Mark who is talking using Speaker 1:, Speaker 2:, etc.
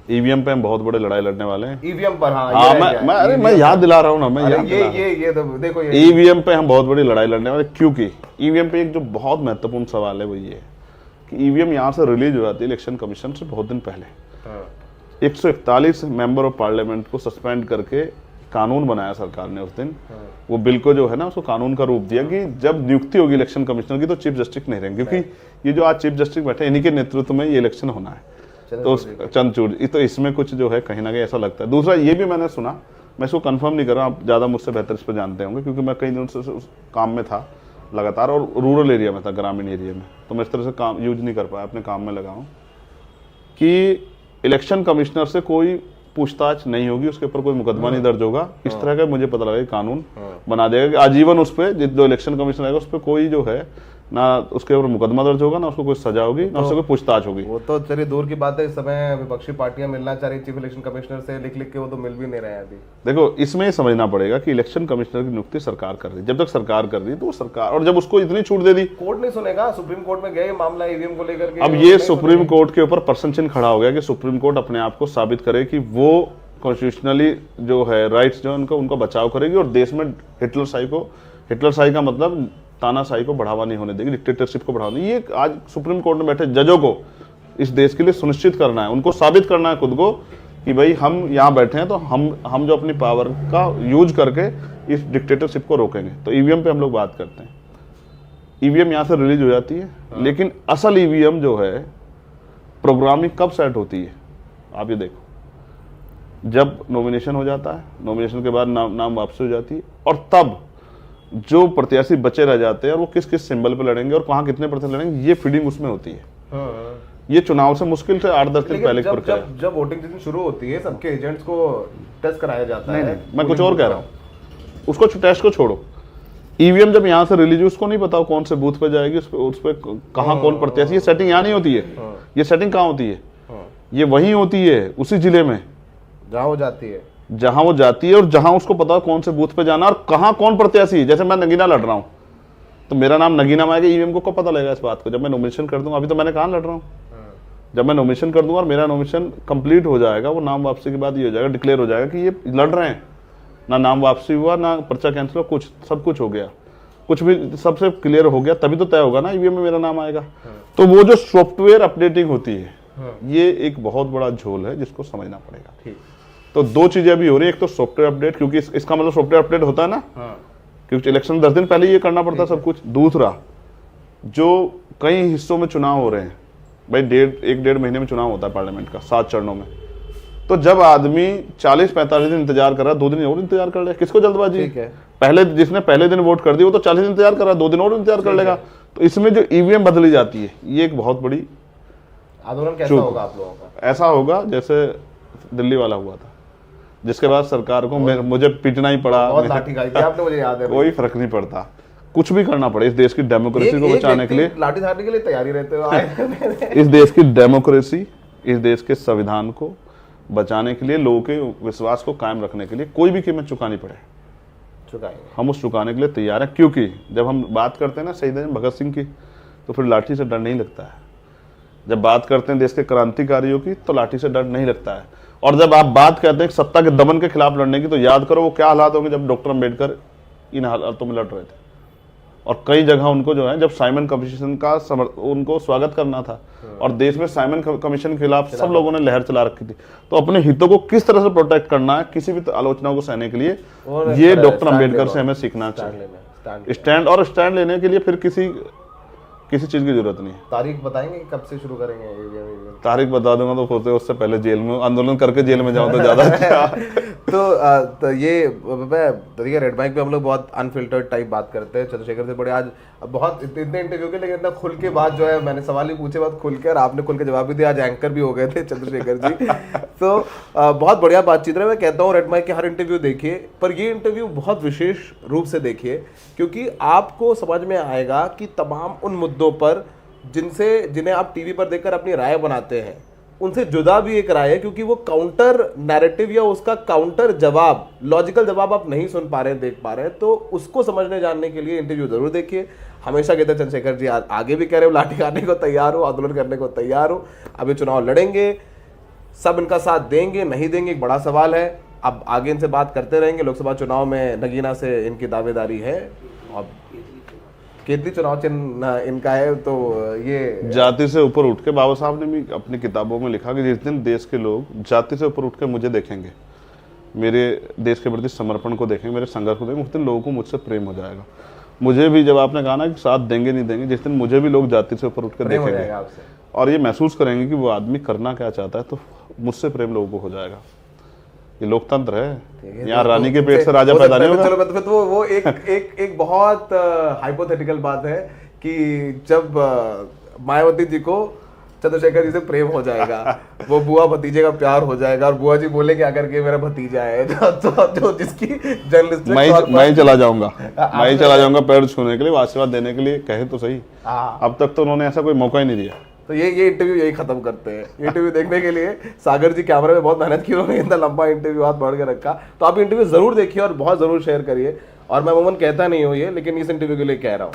Speaker 1: EVM पे हम बहुत बड़े लड़ाई लड़ने वाले हैं।
Speaker 2: ईवीएम पर, हाँ,
Speaker 1: हाँ, मैं याद दिला रहा हूँ ना, मैं याद दिला रहा हूँ।
Speaker 2: ये तो देखो,
Speaker 1: ईवीएम पे हम बहुत बड़ी लड़ाई लड़ने वाले, क्योंकि ईवीएम पे एक जो बहुत महत्वपूर्ण सवाल है वो ये है कि ईवीएम यहाँ से रिलीज हो जाती है इलेक्शन कमीशन से बहुत दिन पहले। 141 मेंबर ऑफ पार्लियामेंट को सस्पेंड करके कानून बनाया सरकार ने उस दिन। वो बिल को जो है ना, उसको कानून का रूप दिया कि जब नियुक्ति होगी इलेक्शन कमिश्नर की तो चीफ जस्टिस नहीं रहेंगे, क्योंकि ये जो आज चीफ जस्टिस बैठे इन्हीं के नेतृत्व में ये इलेक्शन होना है। तो चंद्रचूड़, तो इसमें कुछ जो है कहीं ना कहीं ऐसा लगता है। दूसरा ये भी मैंने सुना, मैं इसको कंफर्म नहीं कर रहा, आप ज़्यादा मुझसे बेहतर इस पर जानते होंगे, क्योंकि मैं कई दिनों से उस काम में था लगातार, और रूरल एरिया में था, ग्रामीण एरिया में, तो मैं इस तरह से काम यूज नहीं कर पाया, अपने काम में लगा हूँ, कि इलेक्शन कमिश्नर से कोई पूछताछ नहीं होगी, उसके ऊपर कोई मुकदमा नहीं दर्ज होगा। इस तरह का मुझे पता लगा कानून बना देगा कि आजीवन उस पर जो इलेक्शन कमिश्नर आएगा उस पर कोई जो है ना उसके ऊपर मुकदमा दर्ज होगा, ना उसको कोई सजा होगी, ना उससे कोई पूछताछ होगी।
Speaker 2: वो तो चलिए दूर की बात है, इस समय विपक्षी पार्टियां मिलना चाह रही चीफ इलेक्शन कमिश्नर से, लिख के वो तो मिल भी नहीं रहे हैं अभी।
Speaker 1: देखो, इसमें समझना पड़ेगा कि इलेक्शन कमिश्नर की नियुक्ति सरकार कर रही है, जब तक सरकार कर रही है तो वो सरकार, और जब उसको इतनी छूट दे दी,
Speaker 2: कोर्ट नहीं सुनेगा, सुप्रीम कोर्ट में गए मामला ईवीएम को लेकर के।
Speaker 1: अब ये सुप्रीम कोर्ट के ऊपर प्रश्न चिन्ह खड़ा हो गया कि सुप्रीम कोर्ट अपने आप को साबित करे कि वो कॉन्स्टिट्यूशनली जो है राइट्स जो उनका बचाव करेगी, और देश में हिटलरशाही का मतलब तानाशाही को बढ़ावा नहीं होने देगी, डिक्टेटरशिप को बढ़ावा नहीं। ये आज सुप्रीम कोर्ट में बैठे जजों को इस देश के लिए सुनिश्चित करना है, उनको साबित करना है खुद को कि भाई हम यहाँ बैठे हैं तो हम जो अपनी पावर का यूज करके इस डिक्टेटरशिप को रोकेंगे। तो ईवीएम पे हम लोग बात करते हैं, ईवीएम यहाँ से रिलीज हो जाती है, लेकिन असल ईवीएम जो है प्रोग्रामिंग कब सेट होती है, आप ये देखो, जब नॉमिनेशन हो जाता है, नॉमिनेशन के बाद नाम वापसी हो जाती है, और तब जो प्रत्याशी बचे रह जाते हैं और वो किस किस सिंबल पे लड़ेंगे और कहाँ कितने प्रतिशत लड़ेंगे, ये फीडिंग उसमें होती है। ये चुनाव से मुश्किल से 8-10 दिन पहले
Speaker 2: जब वोटिंग जिस दिन शुरू होती है सबके एजेंट्स को टेस्ट कराया जाता है।
Speaker 1: मैं कुछ और कह रहा हूँ, उसको टेस्ट को छोड़ो, ईवीएम जब यहाँ से रिलीज हुई उसको नहीं पता कौन से बूथ पे जाएगी, उस पर कहाँ कौन प्रत्याशी, ये सेटिंग यहाँ नहीं होती है। ये सेटिंग कहाँ होती है? ये वहीं होती है उसी जिले में
Speaker 2: जहाँ वो जाती है,
Speaker 1: और जहां उसको पता है कौन से बूथ पे जाना और कहां कौन प्रत्याशी है। जैसे मैं नगीना लड़ रहा हूं तो मेरा नाम नगीना में आएगा, ईवीएम को कब पता लगेगा इस बात को? जब मैं नॉमिनेशन कर दूंगा। अभी तो मैंने कहां लड़ रहा हूं, जब मैं नॉमिनेशन कर दूंगा और मेरा नॉमिनेशन कंप्लीट हो जाएगा, वो नाम वापसी के बाद ये हो जाएगा, डिक्लेयर हो जाएगा कि ये लड़ रहे हैं, ना नाम वापसी हुआ, ना पर्चा कैंसिल हुआ, कुछ सब कुछ हो गया, कुछ भी सबसे क्लियर हो गया, तभी तो तय होगा ना ईवीएम में मेरा नाम आएगा। तो वो जो सॉफ्टवेयर अपडेटिंग होती है, ये एक बहुत बड़ा झोल है जिसको समझना पड़ेगा। तो दो चीजें अभी हो रही है, एक तो सॉफ्टवेयर अपडेट, क्योंकि इसका मतलब सॉफ्टवेयर अपडेट होता है ना, क्योंकि इलेक्शन 10 दिन पहले ये करना पड़ता है सब कुछ। दूसरा, जो कई हिस्सों में चुनाव हो रहे हैं, भाई 1-1.5 महीने में चुनाव होता है पार्लियामेंट का 7 चरणों में, तो जब आदमी 40-45 दिन इंतजार कर रहा है, 2 दिन और इंतजार कर ले, किसको जल्दबाजी? पहले जिसने पहले दिन वोट कर दी वो तो 40 दिन इंतजार कर रहा है, 2 दिन और इंतजार कर लेगा। तो इसमें जो ईवीएम बदली जाती है, ये एक बहुत बड़ी
Speaker 2: आंदोलन कैसा होगा आप लोगों का?
Speaker 1: ऐसा होगा जैसे दिल्ली वाला हुआ था, जिसके बाद सरकार को मुझे पीटना ही पड़ा,
Speaker 2: बहुत लाठी खाई थी आपने, मुझे याद है।
Speaker 1: कोई फर्क नहीं पड़ता, कुछ भी करना पड़े इस देश की डेमोक्रेसी को बचाने के लिए,
Speaker 2: लाठी खाने के लिए तैयारी रहते हो।
Speaker 1: इस देश की डेमोक्रेसी, इस देश के संविधान को बचाने के लिए, लोगों के विश्वास को कायम रखने के लिए कोई भी कीमत चुकानी पड़े, हम उस चुकाने के लिए तैयार हैं। क्योंकि जब हम बात करते हैं ना शहीद भगत सिंह की, तो फिर लाठी से डर नहीं लगता है। जब बात करते हैं देश के क्रांतिकारियों की, तो लाठी से डर नहीं लगता है। और जब आप बात करते हैं सत्ता के दमन के खिलाफ लड़ने की, तो याद करो वो क्या हालात होंगे जब डॉक्टर अम्बेडकर इन हालातों में लड़ रहे थे। और कई जगह उनको जो है, जब साइमन कमीशन का उनको स्वागत करना था, और देश में साइमन कमीशन के खिलाफ सब लोगों ने लहर चला रखी थी, तो अपने हितों को किस तरह से प्रोटेक्ट करना है, किसी भी आलोचना को सहने के लिए, ये डॉक्टर अम्बेडकर से हमें सीखना चाहिए। स्टैंड लेने के लिए फिर किसी चीज की जरूरत नहीं है।
Speaker 2: तारीख बताएंगे कब से शुरू करेंगे?
Speaker 1: तारीख बता दूंगा तो होते उससे पहले जेल में आंदोलन करके जेल में जाऊं तो ज्यादा अच्छा।
Speaker 2: तो ये देखिए, रेड माइक पे हम लोग बहुत अनफिल्टर्ड टाइप बात करते हैं चंद्रशेखर से, बड़े आज बहुत इतने इंटरव्यू के, लेकिन इतना खुल के बात जो है, मैंने सवाल ही पूछे बात खुल के, और आपने खुल के जवाब भी दिया, आज एंकर भी हो गए थे चंद्रशेखर जी। तो बहुत बढ़िया बातचीत रहा। मैं कहता हूँ रेड माइक के हर इंटरव्यू देखिए, पर ये इंटरव्यू बहुत विशेष रूप से देखिए, क्योंकि आपको समझ में आएगा कि तमाम उन मुद्दों पर जिन्हें आप टीवी पर देखकर अपनी राय बनाते हैं, उनसे जुदा भी एक राय है, क्योंकि वो काउंटर नैरेटिव या उसका काउंटर जवाब, लॉजिकल जवाब आप नहीं सुन पा रहे हैं, देख पा रहे हैं। तो उसको समझने जानने के लिए इंटरव्यू जरूर देखिए। हमेशा कहते हैं चंद्रशेखर जी, आगे भी कह रहे हो लाठी खाने को तैयार हो, आंदोलन करने को तैयार हो, अभी चुनाव लड़ेंगे, सब इनका साथ देंगे नहीं देंगे एक बड़ा सवाल है। अब आगे इनसे बात करते रहेंगे। लोकसभा चुनाव में नगीना से इनकी दावेदारी है। अब केंद्रीय चुनाव चिन्ह इनका है, तो ये
Speaker 1: जाति से ऊपर उठ के, बाबा साहब ने भी अपनी किताबों में लिखा कि जिस दिन देश के लोग जाति से ऊपर उठ के मुझे देखेंगे, मेरे देश के प्रति समर्पण को देखेंगे, मेरे संघर्ष को देखेंगे, उस दिन लोगों को मुझसे प्रेम हो जाएगा। मुझे भी, जब आपने कहा ना कि साथ देंगे नहीं देंगे, जिस दिन मुझे भी लोग जाति से ऊपर उठ कर
Speaker 2: प्रेम हो
Speaker 1: देखेंगे
Speaker 2: जाएगा आपसे।
Speaker 1: और ये महसूस करेंगे कि वो आदमी करना क्या चाहता है, तो मुझसे प्रेम लोगों को हो जाएगा। ये लोकतंत्र है, यहाँ रानी के पेट से राजा पैदा नहीं होगा।
Speaker 2: चलो फिर तो वो एक बहुत हाइपोथेटिकल बात है कि जब मायावती जी को चंद्रशेखर जी से प्रेम हो जाएगा, वो बुआ भतीजे का प्यार हो जाएगा और बुआ जी बोलेंगे आकर के मेरा भतीजा है, जो जिसकी जर्नलिस्ट
Speaker 1: मैं ही चला जाऊंगा, मैं ही चला जाऊंगा पैर छूने के लिए, आशीर्वाद देने के लिए, कहे तो सही। अब तक तो उन्होंने ऐसा कोई मौका ही नहीं दिया।
Speaker 2: तो ये इंटरव्यू यही खत्म करते हैं। ये इंटरव्यू देखने के लिए सागर जी कैमरे में बहुत मेहनत की, उन्होंने इतना लंबा इंटरव्यू हाथ बढ़ के रखा। तो आप इंटरव्यू जरूर देखिए और बहुत जरूर शेयर करिए। और मैं अमूमन कहता नहीं हूँ ये, लेकिन इस इंटरव्यू के लिए कह रहा हूँ।